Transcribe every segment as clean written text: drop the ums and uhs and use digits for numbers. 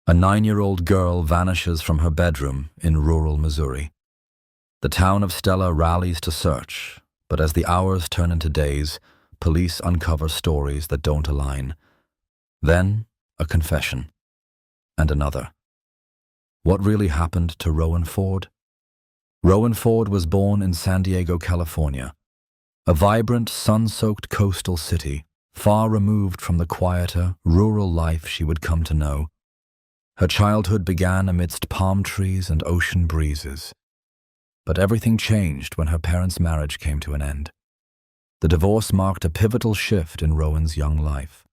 A 9-year-old girl vanishes from her bedroom in rural Missouri. The town of Stella rallies to search, but as the hours turn into days, police uncover stories that don't align. Then, a confession. And another. What really happened to Rowan Ford? Rowan Ford was born in San Diego, California, a vibrant, sun-soaked coastal city, far removed from the quieter, rural life she would come to know. Her childhood began amidst palm trees and ocean breezes. But everything changed when her parents' marriage came to an end. The divorce marked a pivotal shift in Rowan's young life.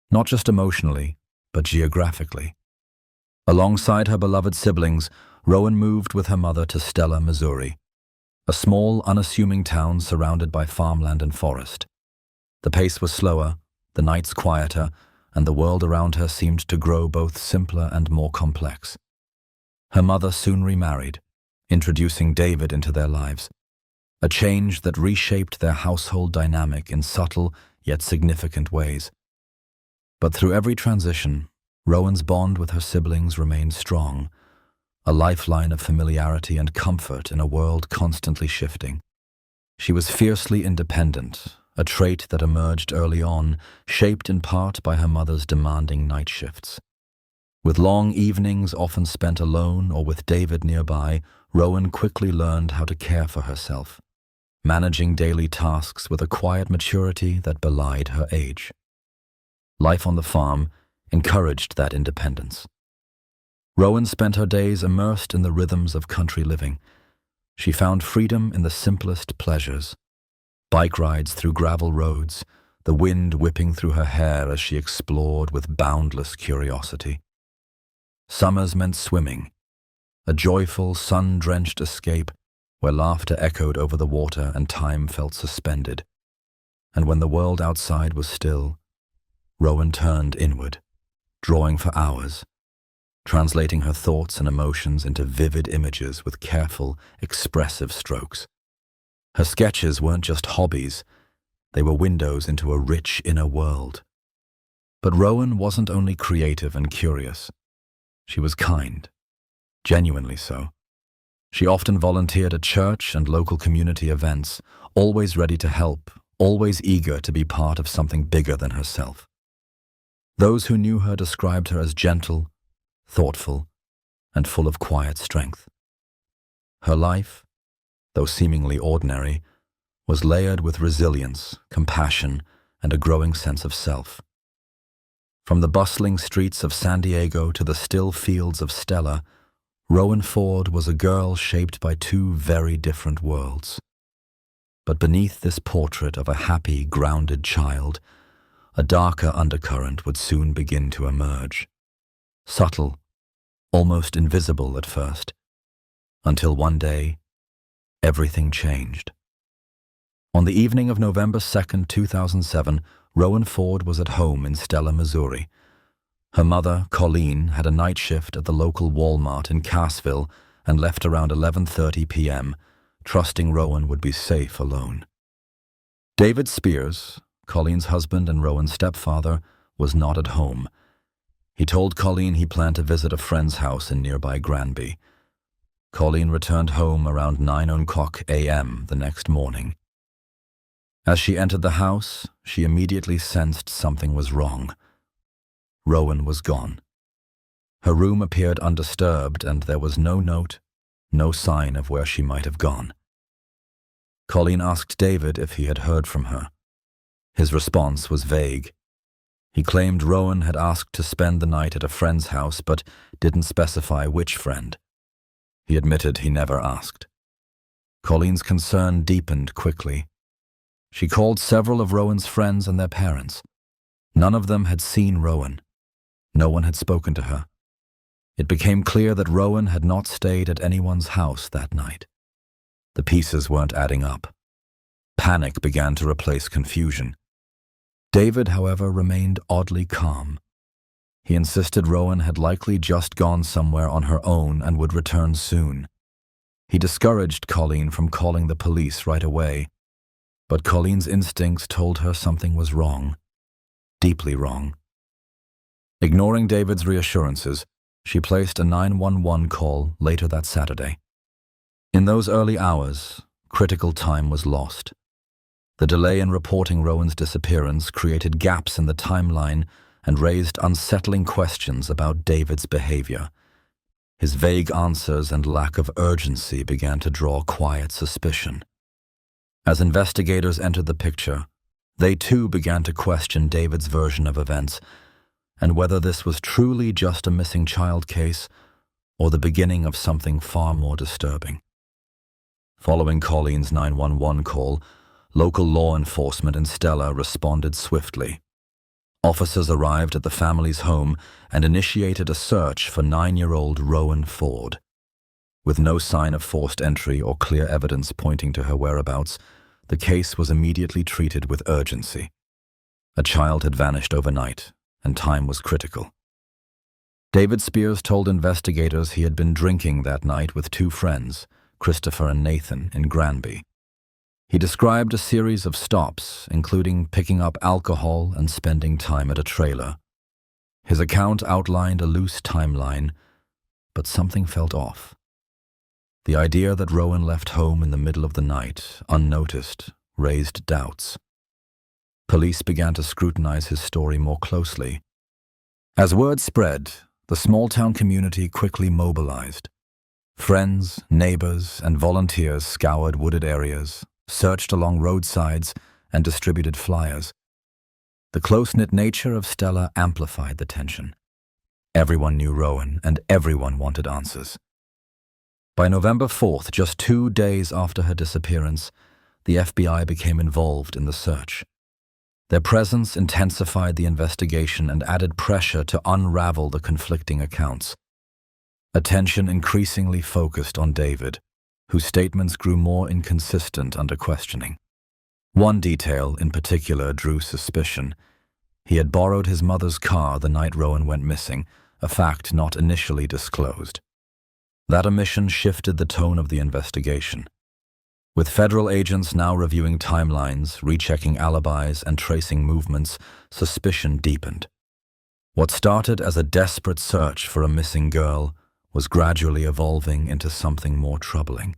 Not just emotionally, but geographically. Alongside her beloved siblings, Rowan moved with her mother to Stella, Missouri, a small, unassuming town surrounded by farmland and forest. The pace was slower, the nights quieter, and the world around her seemed to grow both simpler and more complex. Her mother soon remarried, introducing David into their lives, a change that reshaped their household dynamic in subtle yet significant ways. But through every transition, Rowan's bond with her siblings remained strong, a lifeline of familiarity and comfort in a world constantly shifting. She was fiercely independent, a trait that emerged early on, shaped in part by her mother's demanding night shifts. With long evenings often spent alone or with David nearby, Rowan quickly learned how to care for herself, managing daily tasks with a quiet maturity that belied her age. Life on the farm encouraged that independence. Rowan spent her days immersed in the rhythms of country living. She found freedom in the simplest pleasures. Bike rides through gravel roads, the wind whipping through her hair as she explored with boundless curiosity. Summers meant swimming, a joyful, sun-drenched escape where laughter echoed over the water and time felt suspended. And when the world outside was still, Rowan turned inward, drawing for hours, translating her thoughts and emotions into vivid images with careful, expressive strokes. Her sketches weren't just hobbies, they were windows into a rich inner world. But Rowan wasn't only creative and curious. She was kind, genuinely so. She often volunteered at church and local community events, always ready to help, always eager to be part of something bigger than herself. Those who knew her described her as gentle, thoughtful, and full of quiet strength. Her life, though seemingly ordinary, was layered with resilience, compassion, and a growing sense of self. From the bustling streets of San Diego to the still fields of Stella, Rowan Ford was a girl shaped by two very different worlds. But beneath this portrait of a happy, grounded child, a darker undercurrent would soon begin to emerge. Subtle, almost invisible at first, until one day, everything changed. On the evening of November 2nd, 2007, Rowan Ford was at home in Stella, Missouri. Her mother, Colleen, had a night shift at the local Walmart in Cassville and left around 11:30 p.m., trusting Rowan would be safe alone. David Spears, Colleen's husband and Rowan's stepfather, was not at home. He told Colleen he planned to visit a friend's house in nearby Granby. Colleen returned home around 9:00 a.m. the next morning. As she entered the house, she immediately sensed something was wrong. Rowan was gone. Her room appeared undisturbed, and there was no note, no sign of where she might have gone. Colleen asked David if he had heard from her. His response was vague. He claimed Rowan had asked to spend the night at a friend's house, but didn't specify which friend. He admitted he never asked. Colleen's concern deepened quickly. She called several of Rowan's friends and their parents. None of them had seen Rowan. No one had spoken to her. It became clear that Rowan had not stayed at anyone's house that night. The pieces weren't adding up. Panic began to replace confusion. David, however, remained oddly calm. He insisted Rowan had likely just gone somewhere on her own and would return soon. He discouraged Colleen from calling the police right away, but Colleen's instincts told her something was wrong, deeply wrong. Ignoring David's reassurances, she placed a 911 call later that Saturday. In those early hours, critical time was lost. The delay in reporting Rowan's disappearance created gaps in the timeline and raised unsettling questions about David's behavior. His vague answers and lack of urgency began to draw quiet suspicion. As investigators entered the picture, they too began to question David's version of events and whether this was truly just a missing child case or the beginning of something far more disturbing. Following Colleen's 911 call, local law enforcement in Stella responded swiftly. Officers arrived at the family's home and initiated a search for 9-year-old Rowan Ford. With no sign of forced entry or clear evidence pointing to her whereabouts, the case was immediately treated with urgency. A child had vanished overnight, and time was critical. David Spears told investigators he had been drinking that night with 2 friends, Christopher and Nathan, in Granby. He described a series of stops, including picking up alcohol and spending time at a trailer. His account outlined a loose timeline, but something felt off. The idea that Rowan left home in the middle of the night, unnoticed, raised doubts. Police began to scrutinize his story more closely. As word spread, the small-town community quickly mobilized. Friends, neighbors, and volunteers scoured wooded areas, searched along roadsides, and distributed flyers. The close-knit nature of Stella amplified the tension. Everyone knew Rowan, and everyone wanted answers. By November 4th, just 2 days after her disappearance, the FBI became involved in the search. Their presence intensified the investigation and added pressure to unravel the conflicting accounts. Attention increasingly focused on David, whose statements grew more inconsistent under questioning. One detail in particular drew suspicion. He had borrowed his mother's car the night Rowan went missing, a fact not initially disclosed. That omission shifted the tone of the investigation. With federal agents now reviewing timelines, rechecking alibis, and tracing movements, suspicion deepened. What started as a desperate search for a missing girl was gradually evolving into something more troubling.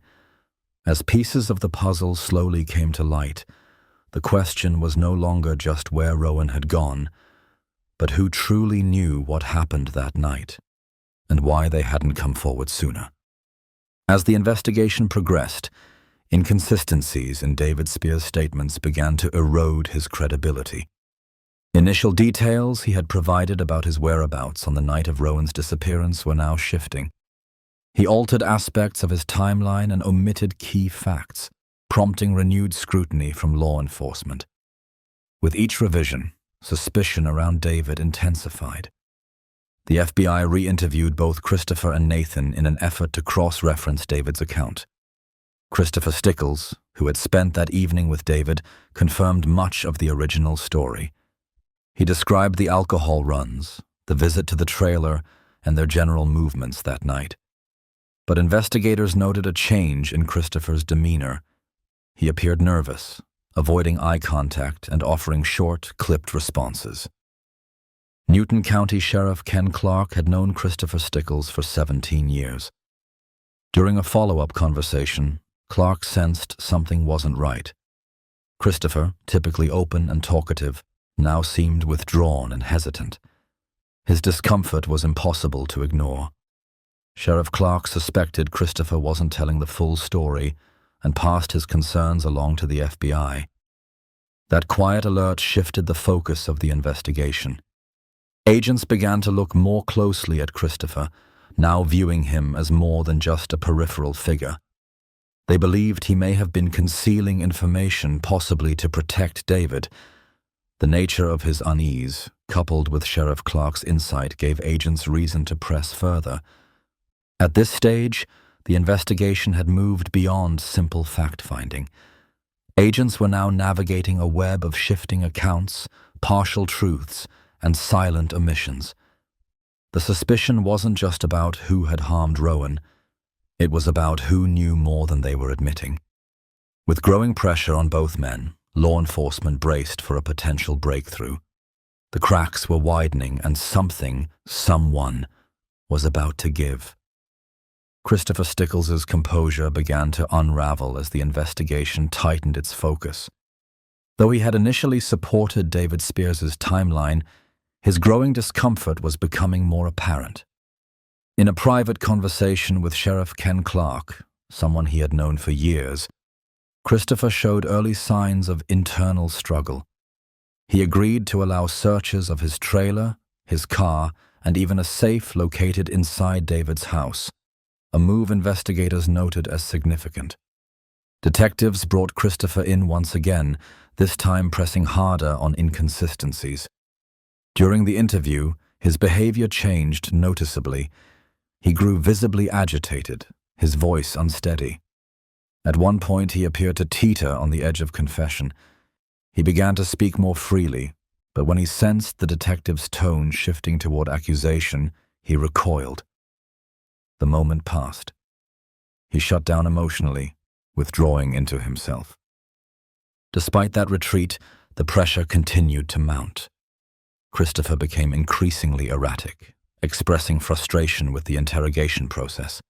As pieces of the puzzle slowly came to light, the question was no longer just where Rowan had gone, but who truly knew what happened that night, and why they hadn't come forward sooner. As the investigation progressed, inconsistencies in David Spears' statements began to erode his credibility. Initial details he had provided about his whereabouts on the night of Rowan's disappearance were now shifting. He altered aspects of his timeline and omitted key facts, prompting renewed scrutiny from law enforcement. With each revision, suspicion around David intensified. The FBI re-interviewed both Christopher and Nathan in an effort to cross-reference David's account. Christopher Stickles, who had spent that evening with David, confirmed much of the original story. He described the alcohol runs, the visit to the trailer, and their general movements that night. But investigators noted a change in Christopher's demeanor. He appeared nervous, avoiding eye contact and offering short, clipped responses. Newton County Sheriff Ken Clark had known Christopher Stickles for 17 years. During a follow-up conversation, Clark sensed something wasn't right. Christopher, typically open and talkative, now seemed withdrawn and hesitant. His discomfort was impossible to ignore. Sheriff Clark suspected Christopher wasn't telling the full story and passed his concerns along to the FBI. That quiet alert shifted the focus of the investigation. Agents began to look more closely at Christopher, now viewing him as more than just a peripheral figure. They believed he may have been concealing information, possibly to protect David. The nature of his unease, coupled with Sheriff Clark's insight, gave agents reason to press further. At this stage, the investigation had moved beyond simple fact-finding. Agents were now navigating a web of shifting accounts, partial truths, and silent omissions. The suspicion wasn't just about who had harmed Rowan. It was about who knew more than they were admitting. With growing pressure on both men, law enforcement braced for a potential breakthrough. The cracks were widening and someone, was about to give. Christopher Stickles's composure began to unravel as the investigation tightened its focus. Though he had initially supported David Spears's timeline, his growing discomfort was becoming more apparent. In a private conversation with Sheriff Ken Clark, someone he had known for years, Christopher showed early signs of internal struggle. He agreed to allow searches of his trailer, his car, and even a safe located inside David's house, a move investigators noted as significant. Detectives brought Christopher in once again, this time pressing harder on inconsistencies. During the interview, his behavior changed noticeably. He grew visibly agitated, his voice unsteady. At one point, he appeared to teeter on the edge of confession. He began to speak more freely, but when he sensed the detective's tone shifting toward accusation, he recoiled. The moment passed. He shut down emotionally, withdrawing into himself. Despite that retreat, the pressure continued to mount. Christopher became increasingly erratic, expressing frustration with the interrogation process.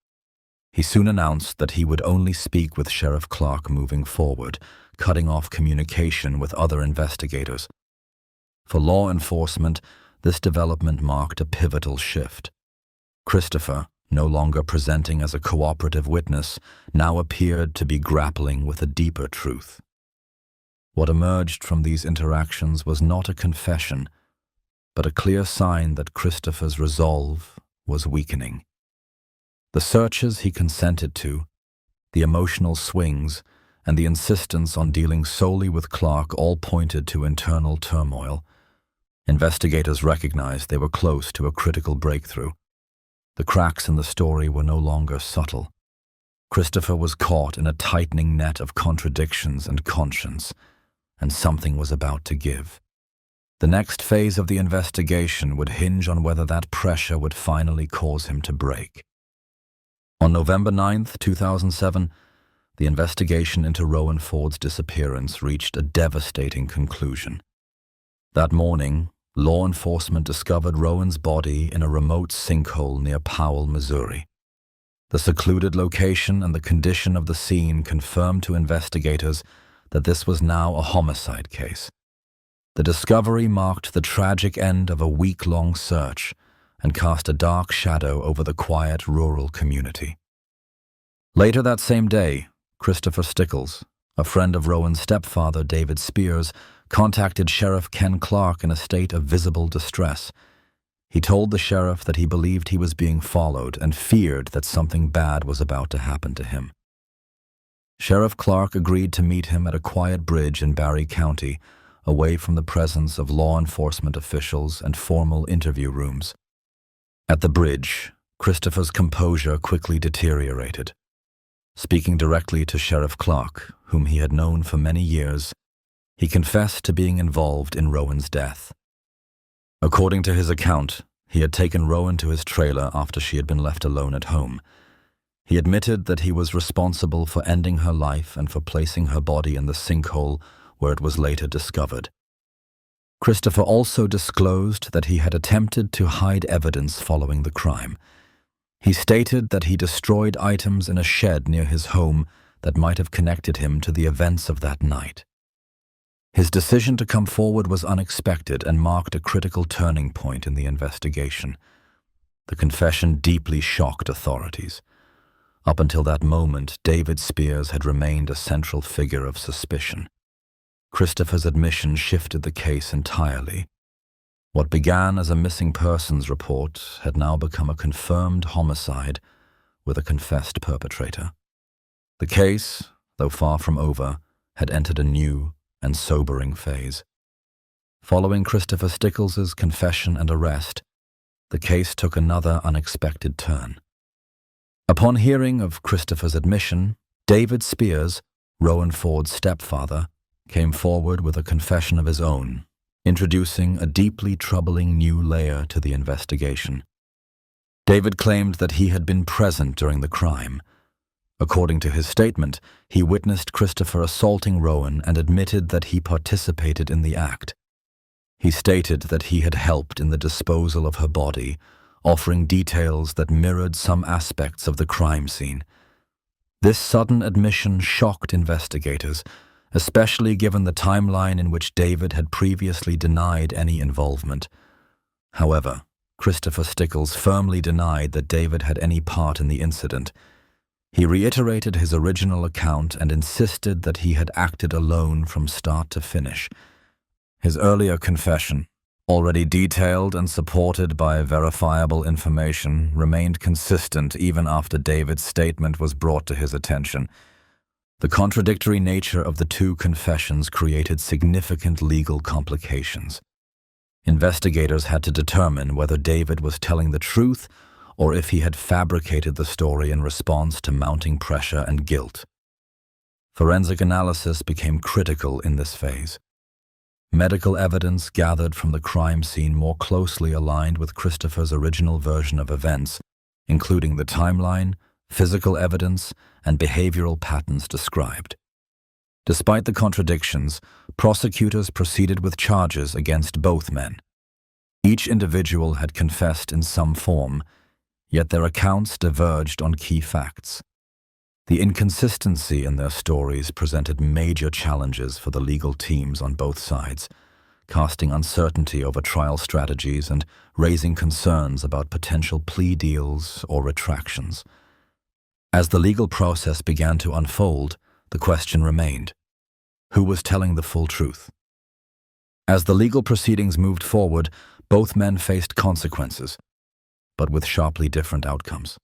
He soon announced that he would only speak with Sheriff Clark moving forward, cutting off communication with other investigators. For law enforcement, this development marked a pivotal shift. Christopher, no longer presenting as a cooperative witness, now appeared to be grappling with a deeper truth. What emerged from these interactions was not a confession, but a clear sign that Christopher's resolve was weakening. The searches he consented to, the emotional swings, and the insistence on dealing solely with Clark all pointed to internal turmoil. Investigators recognized they were close to a critical breakthrough. The cracks in the story were no longer subtle. Christopher was caught in a tightening net of contradictions and conscience, and something was about to give. The next phase of the investigation would hinge on whether that pressure would finally cause him to break. On November 9, 2007, the investigation into Rowan Ford's disappearance reached a devastating conclusion. That morning, law enforcement discovered Rowan's body in a remote sinkhole near Powell, Missouri. The secluded location and the condition of the scene confirmed to investigators that this was now a homicide case. The discovery marked the tragic end of a week-long search and cast a dark shadow over the quiet rural community. Later that same day, Christopher Stickles, a friend of Rowan's stepfather, David Spears, contacted Sheriff Ken Clark in a state of visible distress. He told the sheriff that he believed he was being followed and feared that something bad was about to happen to him. Sheriff Clark agreed to meet him at a quiet bridge in Barry County, away from the presence of law enforcement officials and formal interview rooms. At the bridge, Christopher's composure quickly deteriorated. Speaking directly to Sheriff Clark, whom he had known for many years, he confessed to being involved in Rowan's death. According to his account, he had taken Rowan to his trailer after she had been left alone at home. He admitted that he was responsible for ending her life and for placing her body in the sinkhole where it was later discovered. Christopher also disclosed that he had attempted to hide evidence following the crime. He stated that he destroyed items in a shed near his home that might have connected him to the events of that night. His decision to come forward was unexpected and marked a critical turning point in the investigation. The confession deeply shocked authorities. Up until that moment, David Spears had remained a central figure of suspicion. Christopher's admission shifted the case entirely. What began as a missing persons report had now become a confirmed homicide with a confessed perpetrator. The case, though far from over, had entered a new and sobering phase. Following Christopher Stickles's confession and arrest, the case took another unexpected turn. Upon hearing of Christopher's admission, David Spears, Rowan Ford's stepfather, came forward with a confession of his own, introducing a deeply troubling new layer to the investigation. David claimed that he had been present during the crime. According to his statement, he witnessed Christopher assaulting Rowan and admitted that he participated in the act. He stated that he had helped in the disposal of her body, offering details that mirrored some aspects of the crime scene. This sudden admission shocked investigators, especially given the timeline in which David had previously denied any involvement. However, Christopher Stickles firmly denied that David had any part in the incident. He reiterated his original account and insisted that he had acted alone from start to finish. His earlier confession, already detailed and supported by verifiable information, remained consistent even after David's statement was brought to his attention. The contradictory nature of the two confessions created significant legal complications. Investigators had to determine whether David was telling the truth or if he had fabricated the story in response to mounting pressure and guilt. Forensic analysis became critical in this phase. Medical evidence gathered from the crime scene more closely aligned with Christopher's original version of events, including the timeline, physical evidence, and behavioral patterns described. Despite the contradictions, prosecutors proceeded with charges against both men. Each individual had confessed in some form, yet their accounts diverged on key facts. The inconsistency in their stories presented major challenges for the legal teams on both sides, casting uncertainty over trial strategies and raising concerns about potential plea deals or retractions. As the legal process began to unfold, the question remained: who was telling the full truth? As the legal proceedings moved forward, both men faced consequences, but with sharply different outcomes.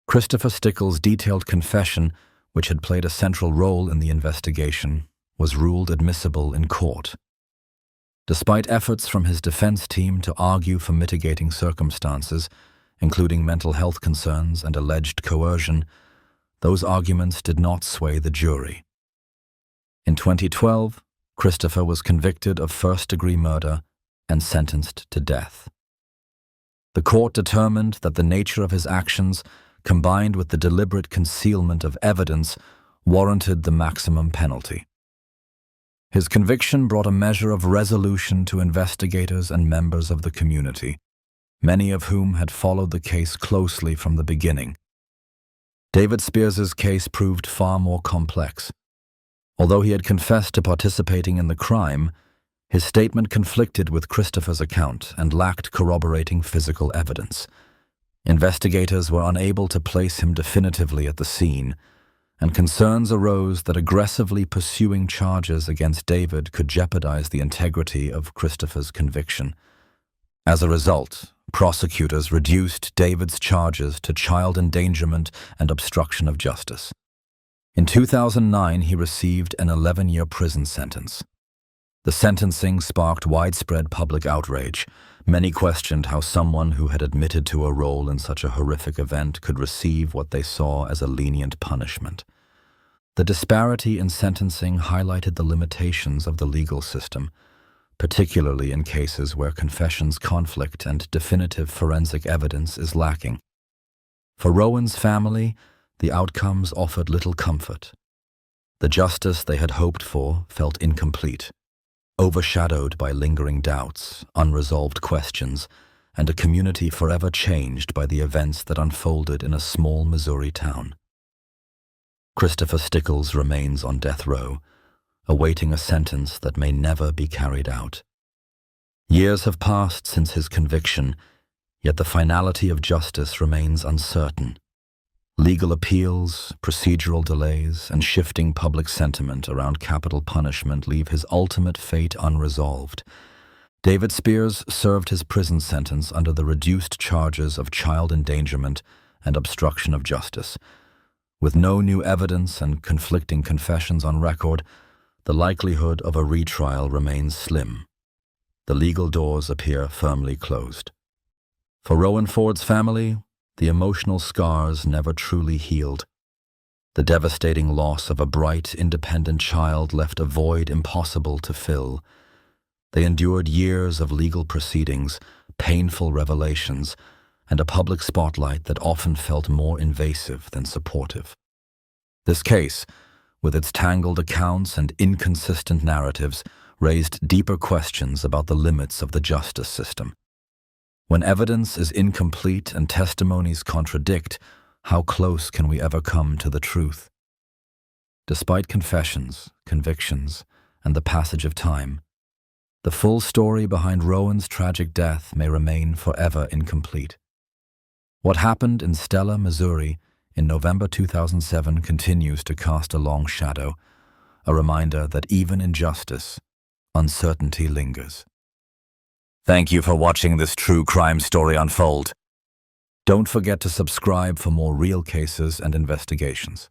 Christopher Stickles' detailed confession, which had played a central role in the investigation, was ruled admissible in court. Despite efforts from his defense team to argue for mitigating circumstances, including mental health concerns and alleged coercion, those arguments did not sway the jury. In 2012, Christopher was convicted of first-degree murder and sentenced to death. The court determined that the nature of his actions, combined with the deliberate concealment of evidence, warranted the maximum penalty. His conviction brought a measure of resolution to investigators and members of the community, many of whom had followed the case closely from the beginning. David Spears's case proved far more complex. Although he had confessed to participating in the crime, his statement conflicted with Christopher's account and lacked corroborating physical evidence. Investigators were unable to place him definitively at the scene, and concerns arose that aggressively pursuing charges against David could jeopardize the integrity of Christopher's conviction. As a result, prosecutors reduced David's charges to child endangerment and obstruction of justice. In 2009, he received an 11-year prison sentence. The sentencing sparked widespread public outrage. Many questioned how someone who had admitted to a role in such a horrific event could receive what they saw as a lenient punishment. The disparity in sentencing highlighted the limitations of the legal system, particularly in cases where confessions conflict and definitive forensic evidence is lacking. For Rowan's family, the outcomes offered little comfort. The justice they had hoped for felt incomplete, overshadowed by lingering doubts, unresolved questions, and a community forever changed by the events that unfolded in a small Missouri town. Christopher Stickles remains on death row, awaiting a sentence that may never be carried out. Years have passed since his conviction, yet the finality of justice remains uncertain. Legal appeals, procedural delays, and shifting public sentiment around capital punishment leave his ultimate fate unresolved. David Spears served his prison sentence under the reduced charges of child endangerment and obstruction of justice. With no new evidence and conflicting confessions on record, the likelihood of a retrial remains slim. The legal doors appear firmly closed. For Rowan Ford's family, the emotional scars never truly healed. The devastating loss of a bright, independent child left a void impossible to fill. They endured years of legal proceedings, painful revelations, and a public spotlight that often felt more invasive than supportive. This case, with its tangled accounts and inconsistent narratives, raised deeper questions about the limits of the justice system. When evidence is incomplete and testimonies contradict, how close can we ever come to the truth? Despite confessions, convictions, and the passage of time, the full story behind Rowan's tragic death may remain forever incomplete. What happened in Stella, Missouri in November 2007 continues to cast a long shadow, a reminder that even in justice, uncertainty lingers. Thank you for watching this true crime story unfold. Don't forget to subscribe for more real cases and investigations.